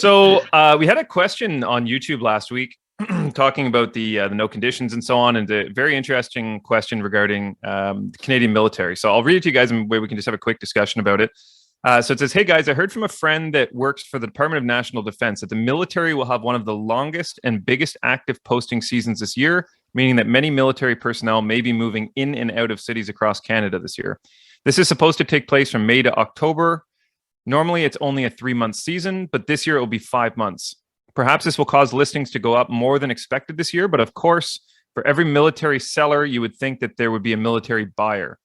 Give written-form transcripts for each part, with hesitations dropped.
So we had a question on YouTube last week talking about the no conditions and so on, and a very interesting question regarding the Canadian military. So I'll read it to you guys, and we can just have a quick discussion about it. So it says, "Hey guys, I heard from a friend that works for the Department of National Defense that the military will have one of the longest and biggest active posting seasons this year, meaning that many military personnel may be moving in and out of cities across Canada this year. This is supposed to take place from May to October. Normally, it's only a 3-month season, but this year it will be 5 months. Perhaps this will cause listings to go up more than expected this year, but of course, for every military seller, you would think that there would be a military buyer.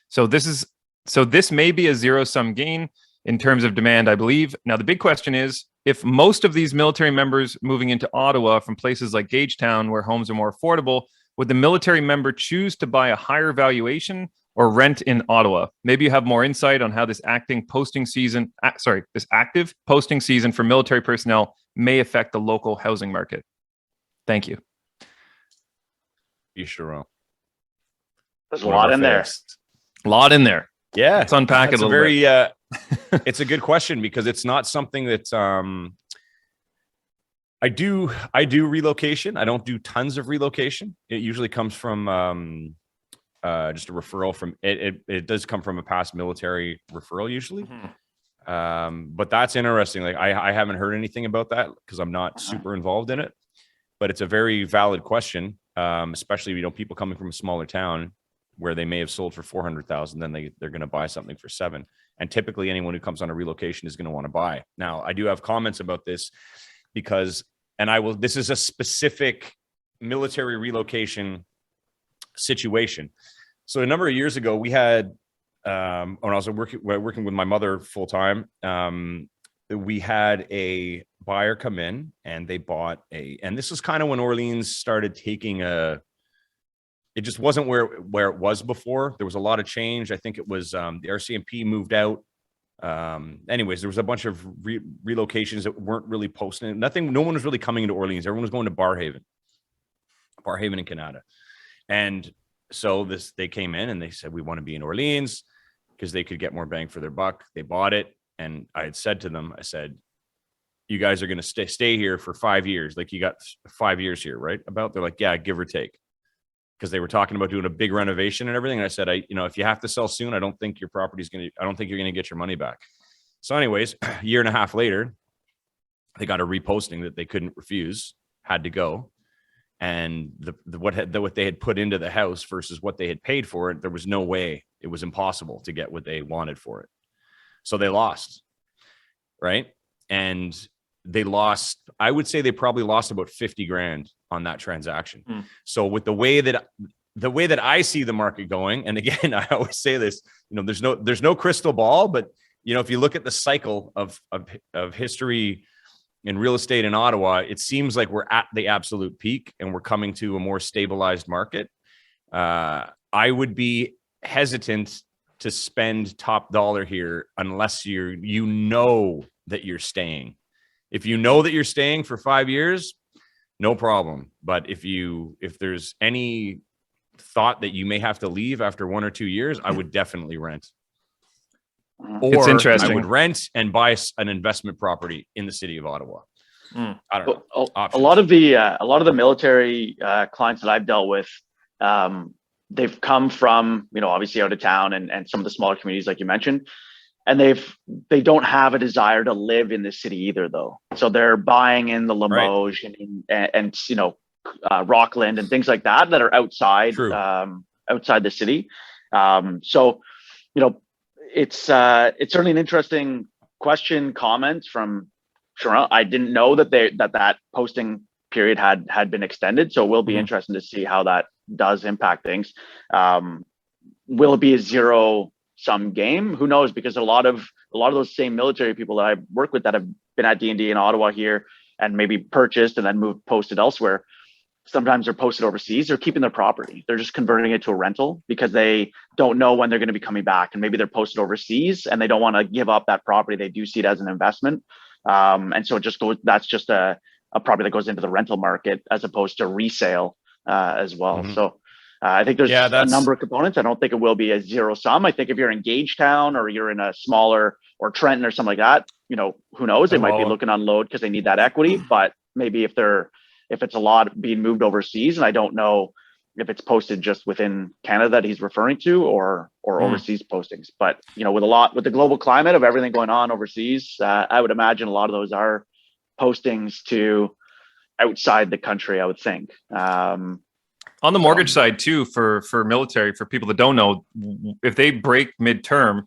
So this may be a zero-sum gain in terms of demand, I believe. Now, the big question is, if most of these military members moving into Ottawa from places like Gagetown, where homes are more affordable, would the military member choose to buy a higher valuation or rent in Ottawa? Maybe you have more insight on how this active posting season for military personnel may affect the local housing market. Thank you." You sure will. There's a lot in there. A lot in there. Yeah, let's unpack it a little bit. It's a good question because it's not something that I do relocation. I don't do tons of relocation. It usually comes from just a referral from it. It does come from a past military referral usually. Mm-hmm. But that's interesting. Like I haven't heard anything about that because I'm not super involved in it. But it's a very valid question, especially people coming from a smaller town where they may have sold for 400,000, then they're going to buy something for 7. And typically anyone who comes on a relocation is going to want to buy. Now, I do have comments about this because, this is a specific military relocation situation. So a number of years ago, we had, when I was working with my mother full time, we had a buyer come in and they bought and this was kind of when Orleans started taking it just wasn't where it was before. There was a lot of change. I think it was the RCMP moved out. Anyways, there was a bunch of relocations that weren't really posting. No one was really coming into Orleans. Everyone was going to Barhaven in Canada. And so they came in and they said, we want to be in Orleans because they could get more bang for their buck. They bought it. And I had said to them, I said, you guys are going to stay here for 5 years. Like you got 5 years here, right? They're like, yeah, give or take. Because they were talking about doing a big renovation and everything. And I said, if you have to sell soon, I don't think you're going to get your money back. So anyways, a year and a half later, they got a reposting that they couldn't refuse, had to go. And what they had put into the house versus what they had paid for it, there was no way. It was impossible to get what they wanted for it. So they lost, right? And they lost, I would say they probably lost about 50 grand on that transaction. So with the way that I see the market going, and again, I always say this, there's no crystal ball, but if you look at the cycle of history in real estate in Ottawa, it seems like we're at the absolute peak and we're coming to a more stabilized market. I would be hesitant to spend top dollar here unless you know that you're staying. If you know that you're staying for 5 years, no problem. But if there's any thought that you may have to leave after 1 or 2 years, I would definitely rent. It's interesting. I would rent and buy an investment property in the city of Ottawa. I don't know. A lot of the military clients that I've dealt with, they've come from, obviously out of town and some of the smaller communities, like you mentioned, and they don't have a desire to live in the city either, though. So they're buying in the Limoges and Rockland and things like that are outside the city. So it's certainly an interesting comment from Sharon. I didn't know that posting period had been extended, so it will be interesting to see how that does impact things. Will it be a zero-sum game? Who knows? Because a lot of those same military people that I work with that have been at D&D in Ottawa here and maybe purchased and then posted elsewhere, sometimes they're posted overseas. They're keeping their property. They're just converting it to a rental because they don't know when they're going to be coming back. And maybe they're posted overseas and they don't want to give up that property. They do see it as an investment. And so that's just a property that goes into the rental market as opposed to resale as well. So I think there's a that's number of components. I don't think it will be a zero sum. I think if you're in Gagetown or you're in a smaller, or Trenton or something like that, who knows? They might be looking to unload because they need that equity. But maybe if it's a lot being moved overseas, and I don't know if it's posted just within Canada that he's referring to, or overseas postings. But with the global climate of everything going on overseas, I would imagine a lot of those are postings to outside the country, I would think. On the mortgage side too, for military, for people that don't know, if they break midterm,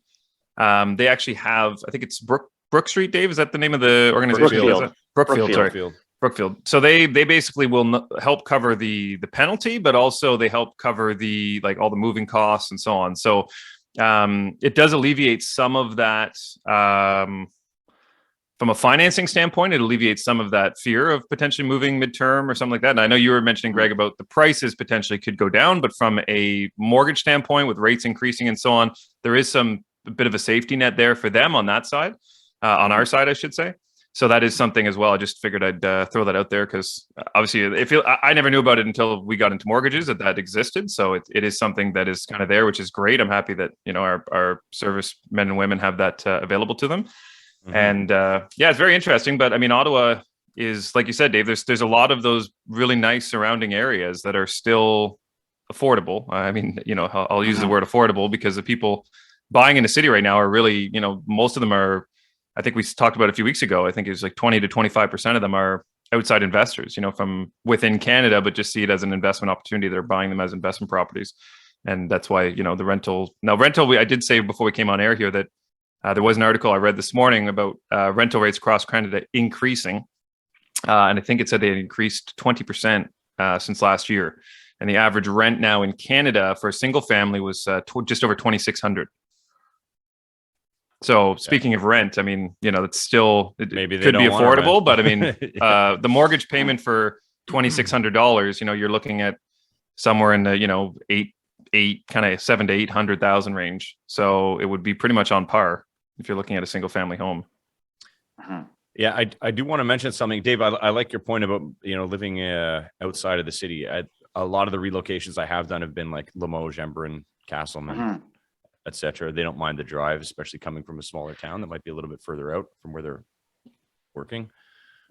they actually have, I think it's Brook Street, Dave, is that the name of the organization? Brookfield, sorry. Brookfield. So they basically will help cover the penalty, but also they help cover the all the moving costs and so on. So it does alleviate some of that. From a financing standpoint, it alleviates some of that fear of potentially moving midterm or something like that. And I know you were mentioning, Greg, about the prices potentially could go down, but from a mortgage standpoint, with rates increasing and so on, there is a bit of a safety net there for them on that side, on our side, I should say. So that is something as well. I just figured I'd throw that out there because obviously I never knew about it until we got into mortgages that existed. So it is something that is kind of there, which is great. I'm happy that our service men and women have that available to them. Mm-hmm. And it's very interesting. But I mean, Ottawa is, like you said, Dave, there's a lot of those really nice surrounding areas that are still affordable. I mean, I'll use the word affordable because the people buying in the city right now are really, most of them are, I think we talked about a few weeks ago, I think it was 20 to 25% of them are outside investors, from within Canada, but just see it as an investment opportunity. They're buying them as investment properties. And that's why, the rental, I did say before we came on air here that there was an article I read this morning about rental rates across Canada increasing. And I think it said they had increased 20% since last year. And the average rent now in Canada for a single family was just over $2,600. So speaking of rent, I mean, it's still, it could be affordable, but I mean, the mortgage payment for $2,600, you're looking at somewhere in the, eight kind of 700,000 to 800,000 range. So it would be pretty much on par if you're looking at a single family home. Yeah, I do want to mention something, Dave. I like your point about living outside of the city. A lot of the relocations I have done have been like Limoges, Embrun, Castleman, etc. They don't mind the drive, especially coming from a smaller town that might be a little bit further out from where they're working.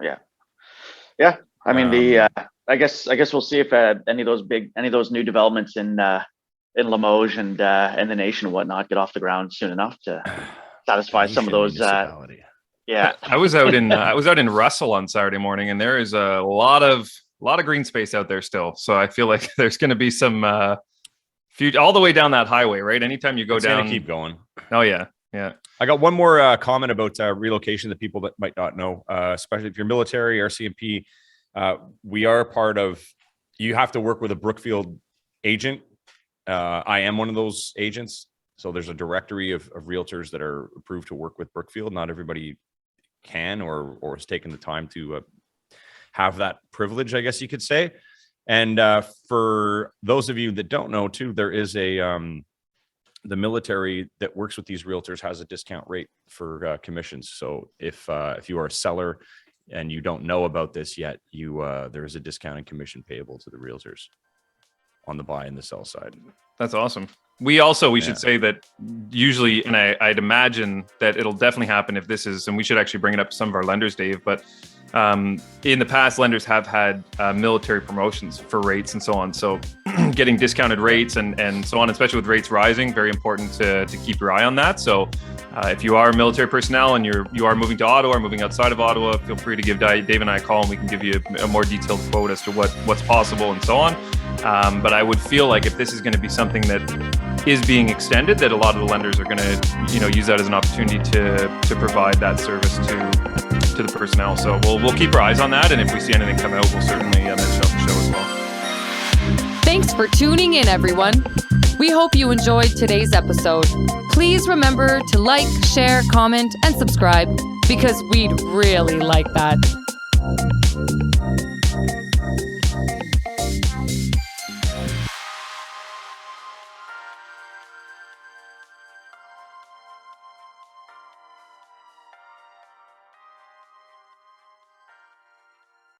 Yeah. I mean, I guess we'll see if any of those new developments in Limoges and the nation and whatnot get off the ground soon enough to satisfy some of those. Yeah, I was out in Russell on Saturday morning, and there is a lot of green space out there still. So I feel like there's going to be some all the way down that highway, right? Anytime you go down, keep going. Oh yeah. I got one more comment about relocation that people that might not know, especially if you're military or CMP. We are part of. You have to work with a Brookfield agent. I am one of those agents. So there's a directory of realtors that are approved to work with Brookfield. Not everybody can or has taken the time to have that privilege, I guess you could say. And for those of you that don't know too, there is the military that works with these realtors has a discount rate for commissions. So if you are a seller and you don't know about this yet, there is a discount in commission payable to the realtors on the buy and the sell side. That's awesome. We should say that usually, and I'd imagine that it'll definitely happen if this is, and we should actually bring it up to some of our lenders, Dave, but in the past, lenders have had military promotions for rates and so on. So getting discounted rates and so on, especially with rates rising, very important to keep your eye on that. So if you are military personnel and you are moving to Ottawa or moving outside of Ottawa, feel free to give Dave and I a call and we can give you a more detailed quote as to what's possible and so on. But I would feel like if this is going to be something that is being extended, that a lot of the lenders are going to, use that as an opportunity to provide that service to the personnel. So we'll keep our eyes on that, and if we see anything come out, we'll certainly mention it on the show as well. Thanks for tuning in, everyone. We hope you enjoyed today's episode. Please remember to like, share, comment, and subscribe because we'd really like that.